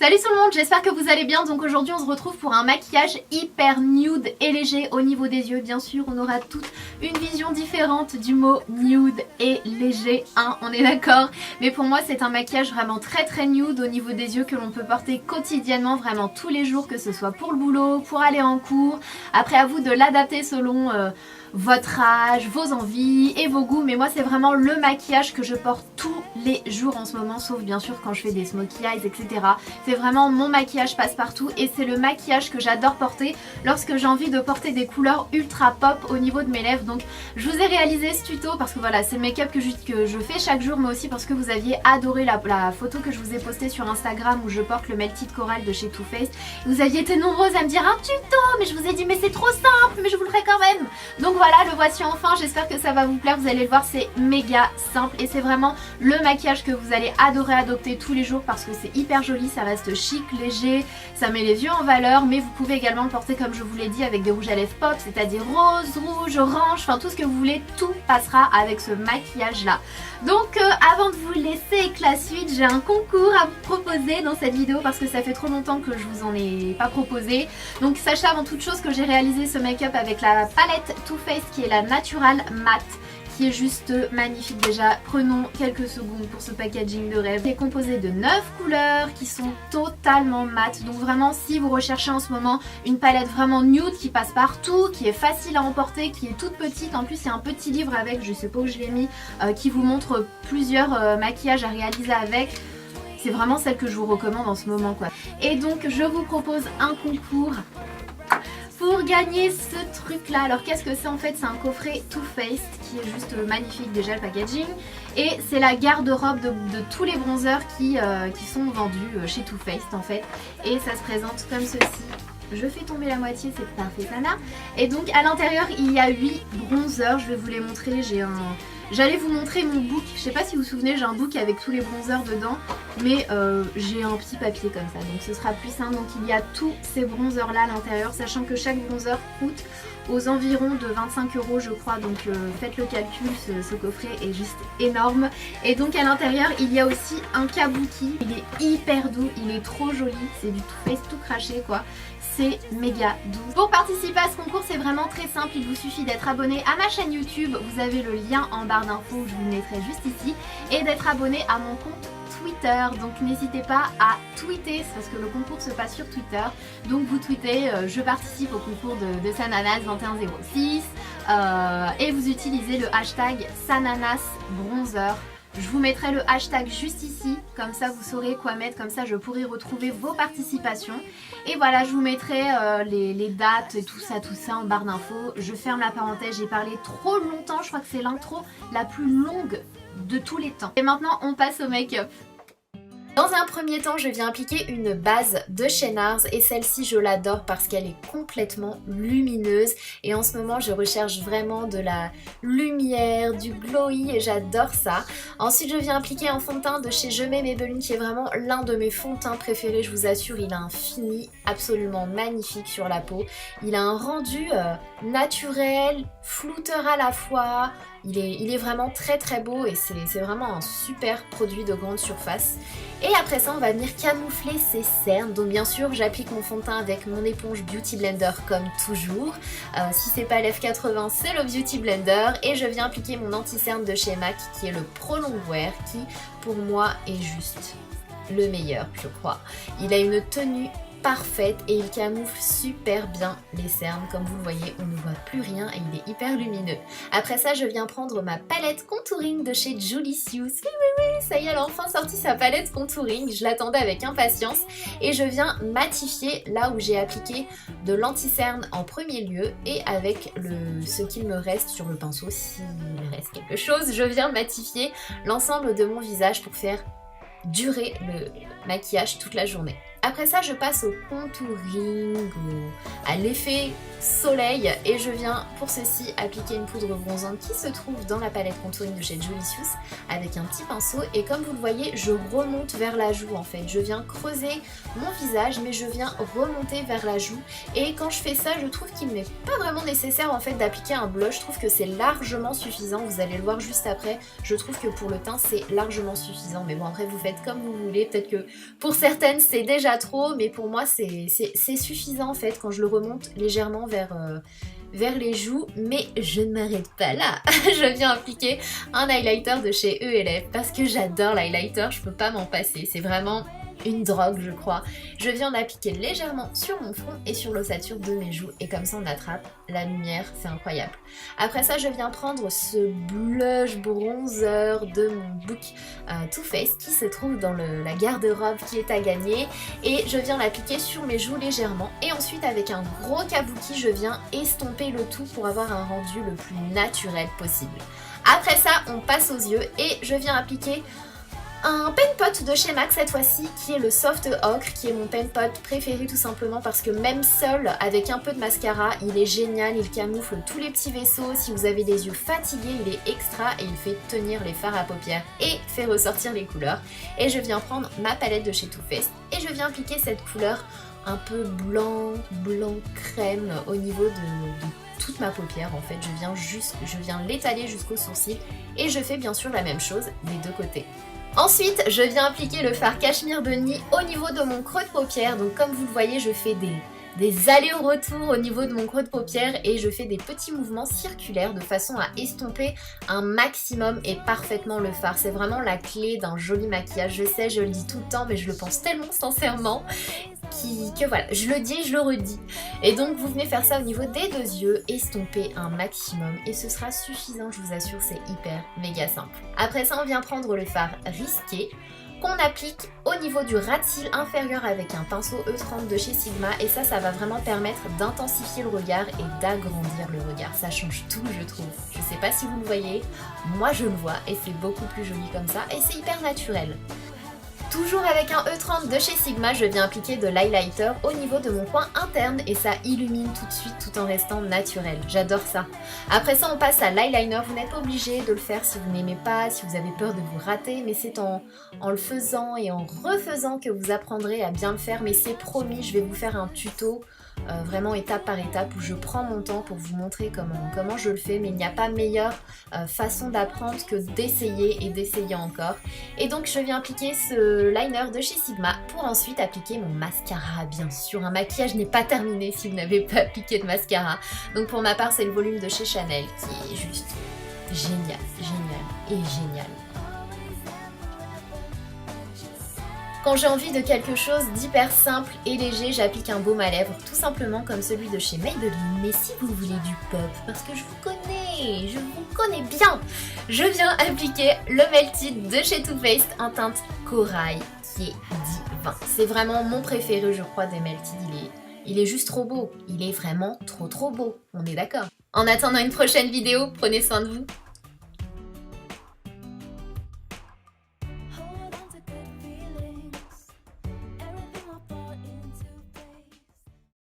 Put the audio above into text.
Salut tout le monde, j'espère que vous allez bien. Donc aujourd'hui on se retrouve pour un maquillage hyper nude et léger au niveau des yeux. Bien sûr on aura toute une vision différente du mot nude et léger, hein, on est d'accord. Mais pour moi c'est un maquillage vraiment très nude au niveau des yeux que l'on peut porter quotidiennement, vraiment tous les jours, que ce soit pour le boulot, pour aller en cours. Après à vous de l'adapter selon votre âge, vos envies et vos goûts, mais moi c'est vraiment le maquillage que je porte tous les jours en ce moment, sauf bien sûr quand je fais des smokey eyes, etc. C'est vraiment mon maquillage passe-partout et c'est le maquillage que j'adore porter lorsque j'ai envie de porter des couleurs ultra pop au niveau de mes lèvres. Donc je vous ai réalisé ce tuto parce que voilà, c'est le make-up que je fais chaque jour, mais aussi parce que vous aviez adoré la photo que je vous ai postée sur Instagram où je porte le Melted Coral de chez Too Faced. Vous aviez été nombreuses à me dire un tuto, mais je vous ai dit mais c'est trop simple, mais je vous le ferai quand même. Donc voilà, le voici enfin, j'espère que ça va vous plaire, vous allez le voir, c'est méga simple et c'est vraiment le maquillage que vous allez adorer adopter tous les jours parce que c'est hyper joli, ça reste chic, léger, ça met les yeux en valeur, mais vous pouvez également le porter comme je vous l'ai dit avec des rouges à lèvres pop, c'est-à-dire rose, rouge, orange, enfin tout ce que vous voulez, tout passera avec ce maquillage là. Donc avant de vous laisser avec la suite, j'ai un concours à vous proposer dans cette vidéo parce que ça fait trop longtemps que je vous en ai pas proposé. Donc sachez avant toute chose que j'ai réalisé ce make-up avec la palette Too Faced qui est la Natural Matte, qui est juste magnifique. Déjà prenons quelques secondes pour ce packaging de rêve. C'est composé de 9 couleurs qui sont totalement mates, donc vraiment si vous recherchez en ce moment une palette vraiment nude qui passe partout, qui est facile à emporter, qui est toute petite, en plus il y a un petit livre avec, je sais pas où je l'ai mis, qui vous montre plusieurs maquillages à réaliser avec. C'est vraiment celle que je vous recommande en ce moment quoi. Et donc je vous propose un concours pour gagner ce truc là. Alors qu'est-ce que c'est en fait? C'est un coffret Too Faced qui est juste magnifique, déjà le packaging, et c'est la garde-robe de tous les bronzers qui sont vendus chez Too Faced en fait, et ça se présente comme ceci. Je fais tomber la moitié, c'est parfait Sana. Et donc à l'intérieur il y a 8 bronzers, je vais vous les montrer. J'allais vous montrer mon book, je sais pas si vous vous souvenez, j'ai un book avec tous les bronzers dedans, mais j'ai un petit papier comme ça, donc ce sera plus simple. Donc il y a tous ces bronzers là à l'intérieur, sachant que chaque bronzer coûte aux environs de 25 € je crois, donc faites le calcul, ce coffret est juste énorme. Et donc à l'intérieur il y a aussi un kabuki, il est hyper doux, il est trop joli, c'est du Too Faced tout craché quoi. C'est méga doux. Pour participer à ce concours c'est vraiment très simple, il vous suffit d'être abonné à ma chaîne YouTube, vous avez le lien en barre d'infos, je vous le mettrai juste ici, et d'être abonné à mon compte Twitter. Donc n'hésitez pas à tweeter parce que le concours se passe sur Twitter. Donc vous tweetez je participe au concours de Sananas 2106 et vous utilisez le hashtag Sananas Bronzer. Je vous mettrai le hashtag juste ici, comme ça vous saurez quoi mettre, comme ça je pourrai retrouver vos participations. Et voilà, je vous mettrai les dates et tout ça en barre d'infos. Je ferme la parenthèse, j'ai parlé trop longtemps, je crois que c'est l'intro la plus longue de tous les temps. Et maintenant on passe au make-up. Dans un premier temps, je viens appliquer une base de chez NARS et celle-ci je l'adore parce qu'elle est complètement lumineuse et en ce moment je recherche vraiment de la lumière, du glowy et j'adore ça. Ensuite je viens appliquer un fond de teint de chez Je mets Maybelline qui est vraiment l'un de mes fonds de teint préférés, je vous assure, il a un fini absolument magnifique sur la peau. Il a un rendu naturel, flouteur à la fois. Il est vraiment très beau et c'est vraiment un super produit de grande surface. Et après ça on va venir camoufler ses cernes. Donc bien sûr j'applique mon fond de teint avec mon éponge Beauty Blender comme toujours. Si c'est pas l'F80 c'est le Beauty Blender. Et je viens appliquer mon anti-cerne de chez MAC qui est le Pro Longwear, qui pour moi est juste le meilleur je crois. Il a une tenue parfaite et il camoufle super bien les cernes. Comme vous le voyez on ne voit plus rien et il est hyper lumineux. Après ça je viens prendre ma palette contouring de chez Julicious. Oui, ça y est, elle a enfin sorti sa palette contouring, je l'attendais avec impatience. Et je viens matifier là où j'ai appliqué de l'anti-cerne en premier lieu, et avec ce qu'il me reste sur le pinceau, s'il reste quelque chose, je viens matifier l'ensemble de mon visage pour faire durer le maquillage toute la journée. Après ça je passe au contouring, à l'effet soleil, et je viens pour ceci appliquer une poudre bronzante qui se trouve dans la palette contouring de chez Julicious avec un petit pinceau, et comme vous le voyez je remonte vers la joue en fait. Je viens creuser mon visage mais je viens remonter vers la joue, et quand je fais ça je trouve qu'il n'est pas vraiment nécessaire en fait d'appliquer un blush, je trouve que c'est largement suffisant, vous allez le voir juste après. Je trouve que pour le teint c'est largement suffisant, mais bon après vous faites comme vous voulez, peut-être que pour certaines c'est déjà déjà trop, mais pour moi c'est suffisant en fait quand je le remonte légèrement vers les joues, mais je ne m'arrête pas là. Je viens appliquer un highlighter de chez ELF parce que j'adore l'highlighter, je peux pas m'en passer, c'est vraiment une drogue je crois. Je viens l'appliquer légèrement sur mon front et sur l'ossature de mes joues et comme ça on attrape la lumière, c'est incroyable. Après ça je viens prendre ce blush bronzer de mon book Too Faced qui se trouve dans la garde-robe qui est à gagner et je viens l'appliquer sur mes joues légèrement et ensuite avec un gros kabuki je viens estomper le tout pour avoir un rendu le plus naturel possible. Après ça on passe aux yeux et je viens appliquer un pen pot de chez MAC cette fois-ci qui est le Soft Ocre qui est mon pen pot préféré tout simplement parce que même seul avec un peu de mascara il est génial, il camoufle tous les petits vaisseaux, si vous avez des yeux fatigués il est extra et il fait tenir les fards à paupières et fait ressortir les couleurs. Et je viens prendre ma palette de chez Too Faced et je viens appliquer cette couleur un peu blanc crème au niveau de toute ma paupière en fait, je viens l'étaler jusqu'au sourcil et je fais bien sûr la même chose des deux côtés. Ensuite, je viens appliquer le fard Cachemire Bunny au niveau de mon creux de paupière. Donc comme vous le voyez, je fais des allers-retours au niveau de mon creux de paupière et je fais des petits mouvements circulaires de façon à estomper un maximum et parfaitement le fard. C'est vraiment la clé d'un joli maquillage. Je sais, je le dis tout le temps, mais je le pense tellement sincèrement que voilà, je le dis et je le redis. Et donc vous venez faire ça au niveau des deux yeux, estomper un maximum et ce sera suffisant, je vous assure, c'est hyper méga simple. Après ça, on vient prendre le fard Risqué qu'on applique au niveau du ras de cils inférieur avec un pinceau E30 de chez Sigma et ça va vraiment permettre d'intensifier le regard et d'agrandir le regard. Ça change tout je trouve. Je sais pas si vous le voyez, moi je le vois et c'est beaucoup plus joli comme ça et c'est hyper naturel. Toujours avec un E30 de chez Sigma, je viens appliquer de l'highlighter au niveau de mon coin interne et ça illumine tout de suite tout en restant naturel. J'adore ça. Après ça, on passe à l'eyeliner. Vous n'êtes pas obligé de le faire si vous n'aimez pas, si vous avez peur de vous rater, mais c'est en le faisant et en refaisant que vous apprendrez à bien le faire. Mais c'est promis, je vais vous faire un tuto vraiment étape par étape où je prends mon temps pour vous montrer comment je le fais, mais il n'y a pas meilleure façon d'apprendre que d'essayer et d'essayer encore. Et donc je viens appliquer ce liner de chez Sigma pour ensuite appliquer mon mascara. Bien sûr, un maquillage n'est pas terminé si vous n'avez pas appliqué de mascara. Donc pour ma part, c'est le volume de chez Chanel qui est juste génial et génial. Quand j'ai envie de quelque chose d'hyper simple et léger, j'applique un baume à lèvres, tout simplement comme celui de chez Maybelline. Mais si vous voulez du pop, parce que je vous connais bien, je viens appliquer le Melted de chez Too Faced en teinte corail qui est divin. C'est vraiment mon préféré, je crois, des Melted. Il est juste trop beau. Il est vraiment trop beau. On est d'accord. En attendant une prochaine vidéo, prenez soin de vous.